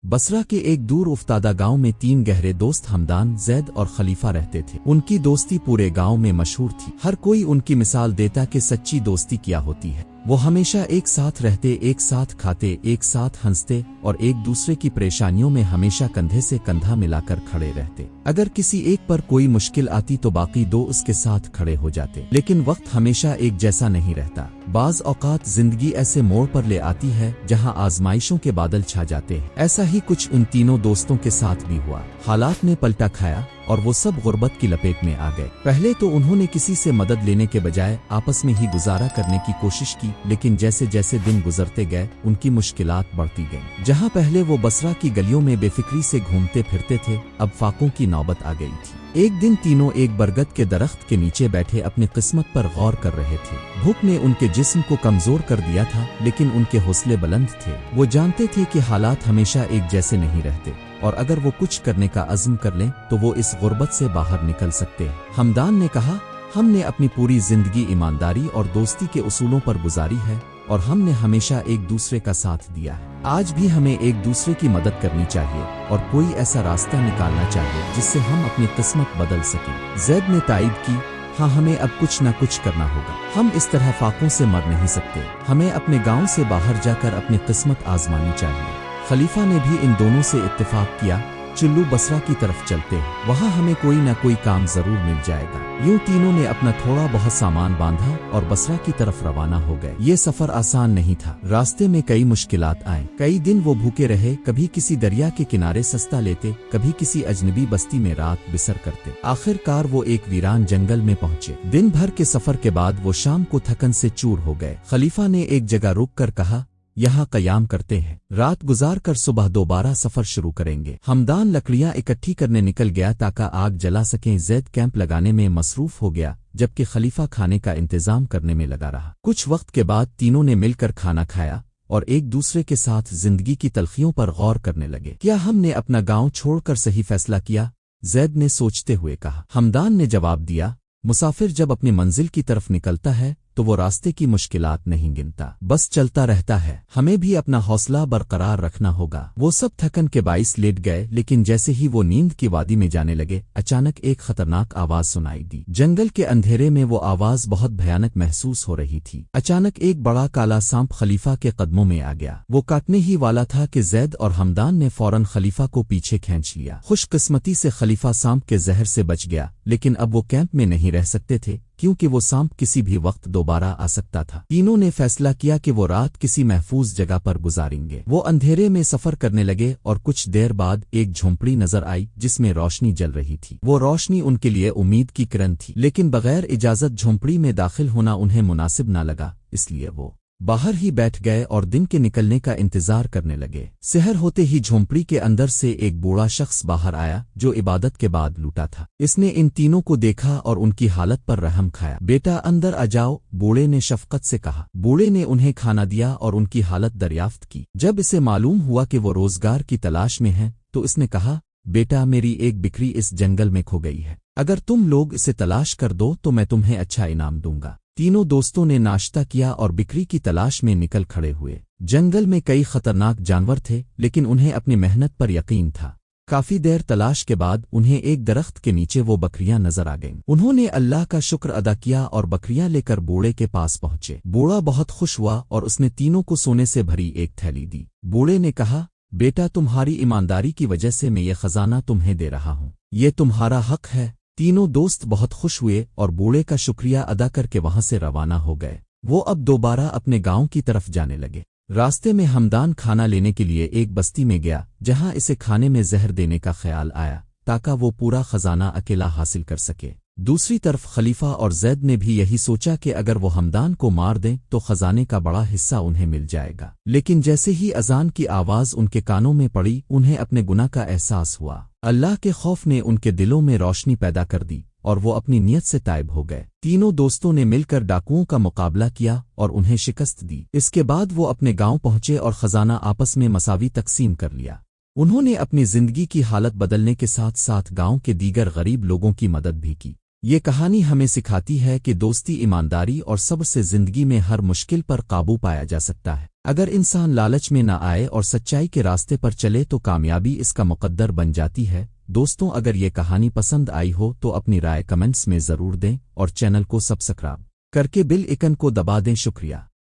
بصرہ کے ایک دور افتادہ گاؤں میں 3 گہرے دوست ہمدان، زید اور خلیفہ رہتے تھے۔ ان کی دوستی پورے گاؤں میں مشہور تھی۔ ہر کوئی ان کی مثال دیتا کہ سچی دوستی کیا ہوتی ہے۔ وہ ہمیشہ ایک ساتھ رہتے، ایک ساتھ کھاتے، ایک ساتھ ہنستے اور ایک دوسرے کی پریشانیوں میں ہمیشہ کندھے سے کندھا ملا کر کھڑے رہتے۔ اگر کسی ایک پر کوئی مشکل آتی تو باقی 2 اس کے ساتھ کھڑے ہو جاتے۔ لیکن وقت ہمیشہ ایک جیسا نہیں رہتا۔ بعض اوقات زندگی ایسے موڑ پر لے آتی ہے جہاں آزمائشوں کے بادل چھا جاتے ہیں۔ ایسا ہی کچھ ان تینوں دوستوں کے ساتھ بھی ہوا۔ حالات نے پلٹا کھایا اور وہ سب غربت کی لپیٹ میں آ گئے۔ پہلے تو انہوں نے کسی سے مدد لینے کے بجائے آپس میں ہی گزارا کرنے کی کوشش کی، لیکن جیسے جیسے دن گزرتے گئے ان کی مشکلات بڑھتی گئیں۔ جہاں پہلے وہ بصرہ کی گلیوں میں بے فکری سے گھومتے پھرتے تھے، اب فاقوں کی نوبت آ گئی تھی۔ ایک دن تینوں ایک برگد کے درخت کے نیچے بیٹھے اپنی قسمت پر غور کر رہے تھے۔ بھوک نے ان کے جسم کو کمزور کر دیا تھا، لیکن ان کے حوصلے بلند تھے۔ وہ جانتے تھے کہ حالات ہمیشہ ایک جیسے نہیں رہتے، اور اگر وہ کچھ کرنے کا عزم کر لیں تو وہ اس غربت سے باہر نکل سکتے ہیں۔ ہمدان نے کہا، ہم نے اپنی پوری زندگی ایمانداری اور دوستی کے اصولوں پر گزاری ہے، اور ہم نے ہمیشہ ایک دوسرے کا ساتھ دیا ہے۔ آج بھی ہمیں ایک دوسرے کی مدد کرنی چاہیے اور کوئی ایسا راستہ نکالنا چاہیے جس سے ہم اپنی قسمت بدل سکیں۔ زید نے تائید کی، ہاں، ہمیں اب کچھ نہ کچھ کرنا ہوگا۔ ہم اس طرح فاقوں سے مر نہیں سکتے۔ ہمیں اپنے گاؤں سے باہر جا کر اپنی قسمت آزمانی چاہیے۔ خلیفہ نے بھی ان دونوں سے اتفاق کیا، چلو بصرہ کی طرف چلتے ہیں، وہاں ہمیں کوئی نہ کوئی کام ضرور مل جائے گا۔ یوں تینوں نے اپنا تھوڑا بہت سامان باندھا اور بصرہ کی طرف روانہ ہو گئے۔ یہ سفر آسان نہیں تھا۔ راستے میں کئی مشکلات آئیں۔ کئی دن وہ بھوکے رہے، کبھی کسی دریا کے کنارے سستا لیتے، کبھی کسی اجنبی بستی میں رات بسر کرتے۔ آخر کار وہ ایک ویران جنگل میں پہنچے۔ دن بھر کے سفر کے بعد وہ شام کو تھکن سے چور ہو گئے۔ خلیفہ نے ایک جگہ رک کر کہا، یہاں قیام کرتے ہیں، رات گزار کر صبح دوبارہ سفر شروع کریں گے۔ ہمدان لکڑیاں اکٹھی کرنے نکل گیا تاکہ آگ جلا سکیں۔ زید کیمپ لگانے میں مصروف ہو گیا، جبکہ خلیفہ کھانے کا انتظام کرنے میں لگا رہا۔ کچھ وقت کے بعد تینوں نے مل کر کھانا کھایا اور ایک دوسرے کے ساتھ زندگی کی تلخیوں پر غور کرنے لگے۔ کیا ہم نے اپنا گاؤں چھوڑ کر صحیح فیصلہ کیا؟ زید نے سوچتے ہوئے کہا۔ ہمدان نے جواب دیا، مسافر جب اپنی منزل کی طرف نکلتا ہے تو وہ راستے کی مشکلات نہیں گنتا، بس چلتا رہتا ہے۔ ہمیں بھی اپنا حوصلہ برقرار رکھنا ہوگا۔ وہ سب تھکن کے باعث لیٹ گئے، لیکن جیسے ہی وہ نیند کی وادی میں جانے لگے، اچانک ایک خطرناک آواز سنائی دی۔ جنگل کے اندھیرے میں وہ آواز بہت بھیانک محسوس ہو رہی تھی۔ اچانک ایک بڑا کالا سانپ خلیفہ کے قدموں میں آ گیا۔ وہ کاٹنے ہی والا تھا کہ زید اور ہمدان نے فوراً خلیفہ کو پیچھے کھینچ لیا۔ خوش قسمتی سے خلیفہ سانپ کے زہر سے بچ گیا، لیکن اب وہ کیمپ میں نہیں رہ سکتے تھے کیونکہ وہ سانپ کسی بھی وقت دوبارہ آ سکتا تھا۔ تینوں نے فیصلہ کیا کہ وہ رات کسی محفوظ جگہ پر گزاریں گے۔ وہ اندھیرے میں سفر کرنے لگے اور کچھ دیر بعد ایک جھونپڑی نظر آئی جس میں روشنی جل رہی تھی۔ وہ روشنی ان کے لیے امید کی کرن تھی، لیکن بغیر اجازت جھونپڑی میں داخل ہونا انہیں مناسب نہ لگا، اس لیے وہ باہر ہی بیٹھ گئے اور دن کے نکلنے کا انتظار کرنے لگے۔ سحر ہوتے ہی جھونپڑی کے اندر سے ایک بوڑھا شخص باہر آیا جو عبادت کے بعد لوٹا تھا۔ اس نے ان تینوں کو دیکھا اور ان کی حالت پر رحم کھایا۔ بیٹا اندر آ جاؤ، بوڑھے نے شفقت سے کہا۔ بوڑھے نے انہیں کھانا دیا اور ان کی حالت دریافت کی۔ جب اسے معلوم ہوا کہ وہ روزگار کی تلاش میں ہیں تو اس نے کہا، بیٹا میری ایک بکری اس جنگل میں کھو گئی ہے، اگر تم لوگ اسے تلاش کر دو تو میں تمہیں اچھا انعام دوں گا۔ تینوں دوستوں نے ناشتہ کیا اور بکری کی تلاش میں نکل کھڑے ہوئے۔ جنگل میں کئی خطرناک جانور تھے، لیکن انہیں اپنی محنت پر یقین تھا۔ کافی دیر تلاش کے بعد انہیں ایک درخت کے نیچے وہ بکریاں نظر آ گئیں۔ انہوں نے اللہ کا شکر ادا کیا اور بکریاں لے کر بوڑھے کے پاس پہنچے۔ بوڑھا بہت خوش ہوا اور اس نے تینوں کو سونے سے بھری ایک تھیلی دی۔ بوڑھے نے کہا، بیٹا تمہاری ایمانداری کی وجہ سے میں یہ خزانہ تمہیں دے رہا ہوں، یہ تمہارا حق ہے۔ تینوں دوست بہت خوش ہوئے اور بوڑھے کا شکریہ ادا کر کے وہاں سے روانہ ہو گئے۔ وہ اب دوبارہ اپنے گاؤں کی طرف جانے لگے۔ راستے میں ہمدان کھانا لینے کے لیے ایک بستی میں گیا جہاں اسے کھانے میں زہر دینے کا خیال آیا تاکہ وہ پورا خزانہ اکیلا حاصل کر سکے۔ دوسری طرف خلیفہ اور زید نے بھی یہی سوچا کہ اگر وہ ہمدان کو مار دیں تو خزانے کا بڑا حصہ انہیں مل جائے گا، لیکن جیسے ہی اذان کی آواز ان کے کانوں میں پڑی انہیں اپنے گناہ کا احساس ہوا۔ اللہ کے خوف نے ان کے دلوں میں روشنی پیدا کر دی اور وہ اپنی نیت سے تائب ہو گئے۔ تینوں دوستوں نے مل کر ڈاکوؤں کا مقابلہ کیا اور انہیں شکست دی۔ اس کے بعد وہ اپنے گاؤں پہنچے اور خزانہ آپس میں مساوی تقسیم کر لیا۔ انہوں نے اپنی زندگی کی حالت بدلنے کے ساتھ ساتھ گاؤں کے دیگر غریب لوگوں کی مدد بھی کی۔ یہ کہانی ہمیں سکھاتی ہے کہ دوستی، ایمانداری اور صبر سے زندگی میں ہر مشکل پر قابو پایا جا سکتا ہے۔ اگر انسان لالچ میں نہ آئے اور سچائی کے راستے پر چلے تو کامیابی اس کا مقدر بن جاتی ہے۔ دوستوں، اگر یہ کہانی پسند آئی ہو تو اپنی رائے کمنٹس میں ضرور دیں اور چینل کو سبسکرائب کر کے بیل آئیکن کو دبا دیں۔ شکریہ۔